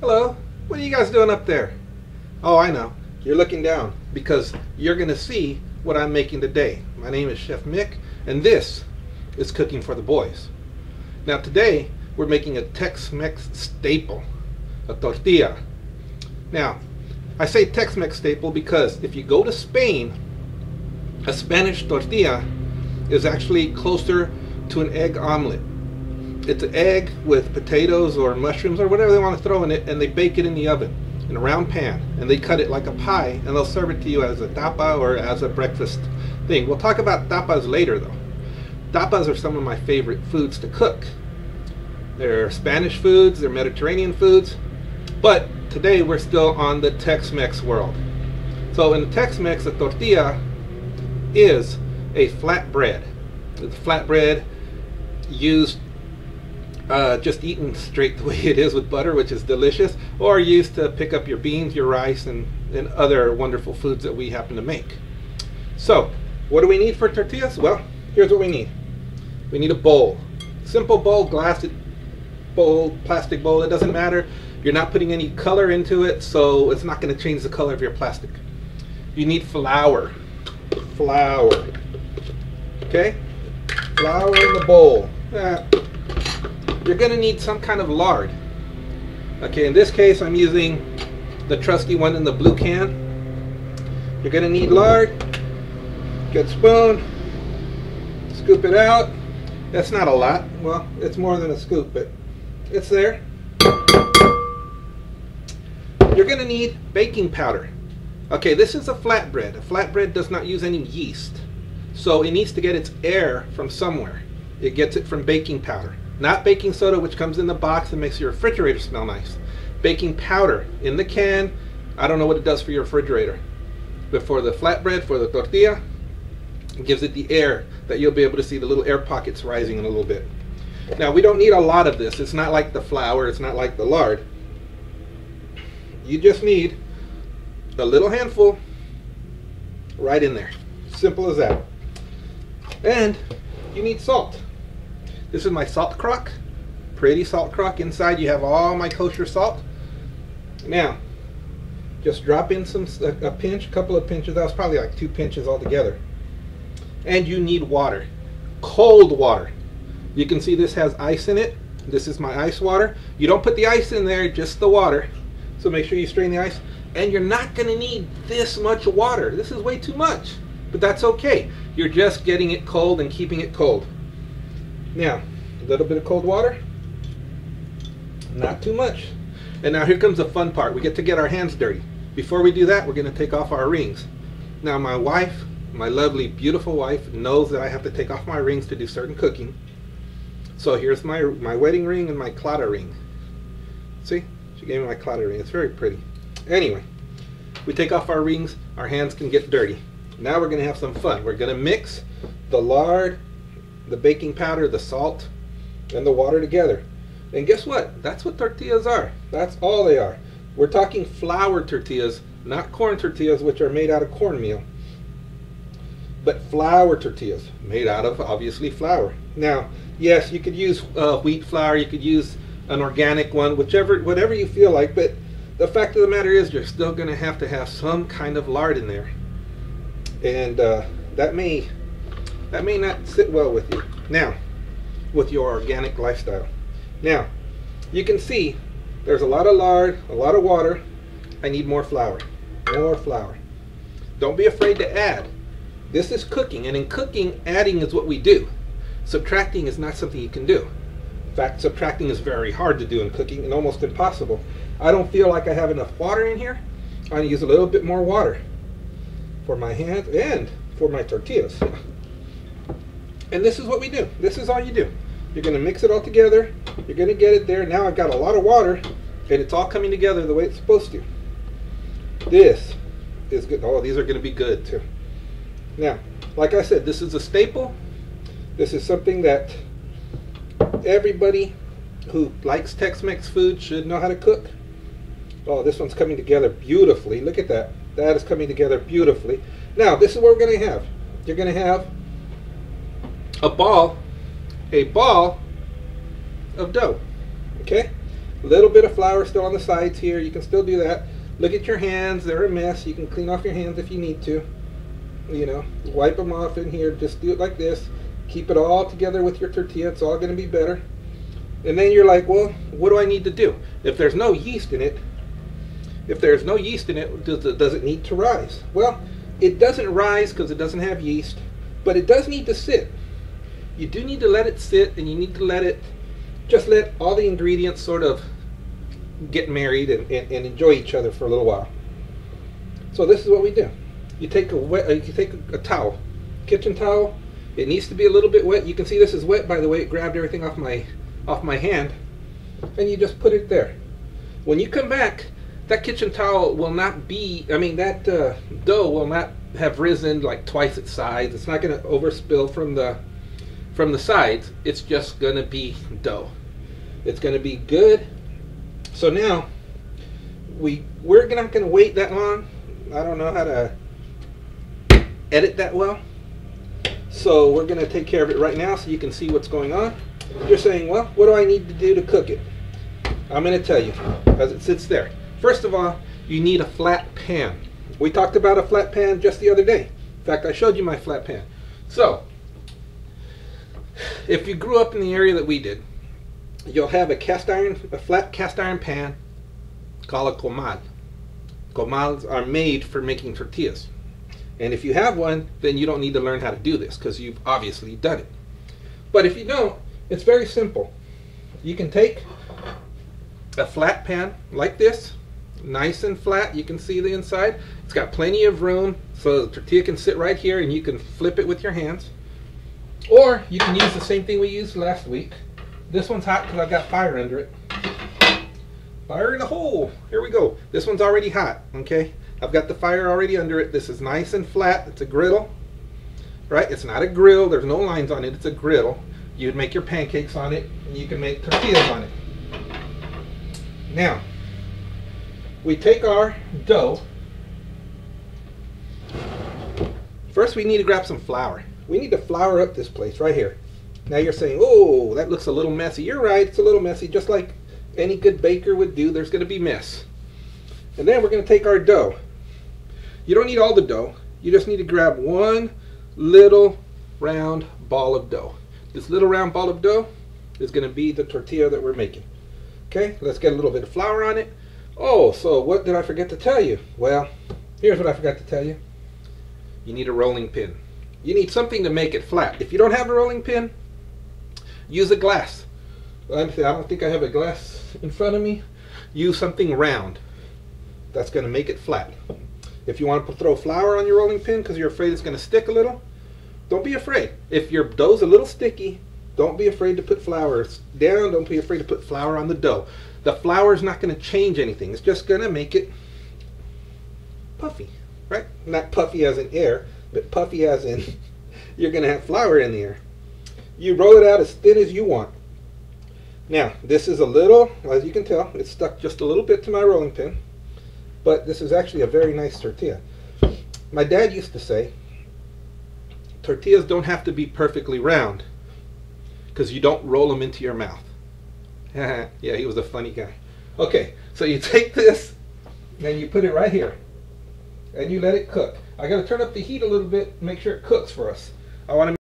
Hello, what are you guys doing up there? Oh, I know. You're looking down because you're going to see what I'm making today. My name is Chef Mick, and this is Cooking for the Boys. Now today, we're making a Tex-Mex staple, a tortilla. Now, I say Tex-Mex staple because if you go to Spain, a Spanish tortilla is actually closer to an egg omelet. It's an egg with potatoes or mushrooms or whatever they want to throw in it, and they bake it in the oven in a round pan, and they cut it like a pie, and they'll serve it to you as a tapa or as a breakfast thing. We'll talk about tapas later though. Tapas are some of my favorite foods to cook. They're Spanish foods, they're Mediterranean foods, but today we're still on the Tex-Mex world. So in the Tex-Mex, a tortilla is a flatbread. It's flatbread used just eaten straight the way it is with butter, which is delicious, or used to pick up your beans, your rice, and other wonderful foods that we happen to make. So, what do we need for tortillas? Well, here's what we need. We need a bowl. Simple bowl, glass bowl, plastic bowl, it doesn't matter. You're not putting any color into it, so it's not going to change the color of your plastic. You need flour. Flour. Okay? Flour in the bowl. You're going to need some kind of lard. Okay, in this case I'm using the trusty one in the blue can. You're going to need lard. Good spoon. Scoop it out. That's not a lot. Well, it's more than a scoop, but it's there. You're going to need baking powder. Okay, this is a flatbread. A flatbread does not use any yeast, so it needs to get its air from somewhere. It gets it from baking powder. Not baking soda, which comes in the box and makes your refrigerator smell nice. Baking powder in the can. I don't know what it does for your refrigerator, but for the flatbread, for the tortilla, it gives it the air that you'll be able to see the little air pockets rising in a little bit. Now, we don't need a lot of this. It's not like the flour. It's not like the lard. You just need a little handful right in there. Simple as that. And you need salt. This is my salt crock, pretty salt crock. Inside you have all my kosher salt. Now, just drop in a pinch, a couple of pinches. That was probably like 2 pinches altogether. And you need water, cold water. You can see this has ice in it. This is my ice water. You don't put the ice in there, just the water. So make sure you strain the ice. And you're not going to need this much water. This is way too much, but that's okay. You're just getting it cold and keeping it cold. Now, a little bit of cold water, not too much. And now here comes the fun part. We get to get our hands dirty. Before we do that, we're going to take off our rings. Now my wife, my lovely, beautiful wife, knows that I have to take off my rings to do certain cooking. So here's my wedding ring and my claddagh ring. See? She gave me my claddagh ring. It's very pretty. Anyway, we take off our rings, our hands can get dirty. Now we're going to have some fun. We're going to mix the lard, the baking powder, the salt, and the water together. And guess what? That's what tortillas are. That's all they are. We're talking flour tortillas, not corn tortillas, which are made out of cornmeal, but flour tortillas, made out of, obviously, flour. Now, yes, you could use wheat flour, you could use an organic one, whatever you feel like, but the fact of the matter is you're still going to have some kind of lard in there. And that may not sit well with you. Now, with your organic lifestyle. Now, you can see there's a lot of lard, a lot of water. I need more flour. More flour. Don't be afraid to add. This is cooking, and in cooking, adding is what we do. Subtracting is not something you can do. In fact, subtracting is very hard to do in cooking and almost impossible. I don't feel like I have enough water in here. I'm going to use a little bit more water for my hands and for my tortillas. And this is what we do. This is all you do. You're going to mix it all together. You're going to get it there. Now I've got a lot of water, and it's all coming together the way it's supposed to. This is good. Oh, these are going to be good too. Now, like I said, this is a staple. This is something that everybody who likes Tex-Mex food should know how to cook. Oh, this one's coming together beautifully. Look at that. That is coming together beautifully. Now, this is what we're going to have. You're going to have a ball of dough. Okay? A little bit of flour still on the sides here. You can still do that. Look at your hands. They're a mess. You can clean off your hands if you need to. You know, wipe them off in here. Just do it like this. Keep it all together with your tortilla. It's all going to be better. And then you're like, well, what do I need to do? If there's no yeast in it, does it need to rise? Well, it doesn't rise because it doesn't have yeast, but it does need to sit. You do need to let it sit, and you need to let all the ingredients sort of get married and enjoy each other for a little while. So this is what we do. You take a towel, kitchen towel. It needs to be a little bit wet. You can see this is wet, by the way. It grabbed everything off my hand, and you just put it there. When you come back, that kitchen towel will not be, that dough will not have risen like twice its size. It's not going to overspill from the sides. It's just going to be dough. It's going to be good. So now we're not going to wait that long. I don't know how to edit that well, so we're going to take care of it right now so you can see what's going on. You're saying, well, what do I need to do to cook it? I'm going to tell you as it sits there. First of all, you need a flat pan. We talked about a flat pan just the other day. In fact, I showed you my flat pan. So if you grew up in the area that we did, you'll have a flat cast iron pan called a comal. Comals are made for making tortillas. And if you have one, then you don't need to learn how to do this because you've obviously done it. But if you don't, it's very simple. You can take a flat pan like this, nice and flat. You can see the inside. It's got plenty of room so the tortilla can sit right here, and you can flip it with your hands. Or you can use the same thing we used last week. This one's hot because I've got fire under it. Fire in the hole. Here we go. This one's already hot, okay? I've got the fire already under it. This is nice and flat. It's a griddle, right? It's not a grill. There's no lines on it. It's a griddle. You'd make your pancakes on it, and you can make tortillas on it. Now, we take our dough. First, we need to grab some flour. We need to flour up this place right here. Now you're saying, oh, that looks a little messy. You're right, it's a little messy. Just like any good baker would do, there's going to be mess. And then we're going to take our dough. You don't need all the dough. You just need to grab one little round ball of dough. This little round ball of dough is going to be the tortilla that we're making. Okay, let's get a little bit of flour on it. Oh, so what did I forget to tell you? Well, here's what I forgot to tell you. You need a rolling pin. You need something to make it flat. If you don't have a rolling pin, use a glass. I don't think I have a glass in front of me. Use something round. That's going to make it flat. If you want to throw flour on your rolling pin because you're afraid it's going to stick a little, don't be afraid. If your dough's a little sticky, don't be afraid to put flour down. Don't be afraid to put flour on the dough. The flour is not going to change anything. It's just going to make it puffy, right? Not puffy as in air, but puffy as in you're going to have flour in the air. You roll it out as thin as you want. Now, this is a little, as you can tell, it's stuck just a little bit to my rolling pin, but this is actually a very nice tortilla. My dad used to say, tortillas don't have to be perfectly round because you don't roll them into your mouth. Yeah, he was a funny guy. Okay, so you take this and you put it right here and you let it cook. I got to turn up the heat a little bit, make sure it cooks for us. I want to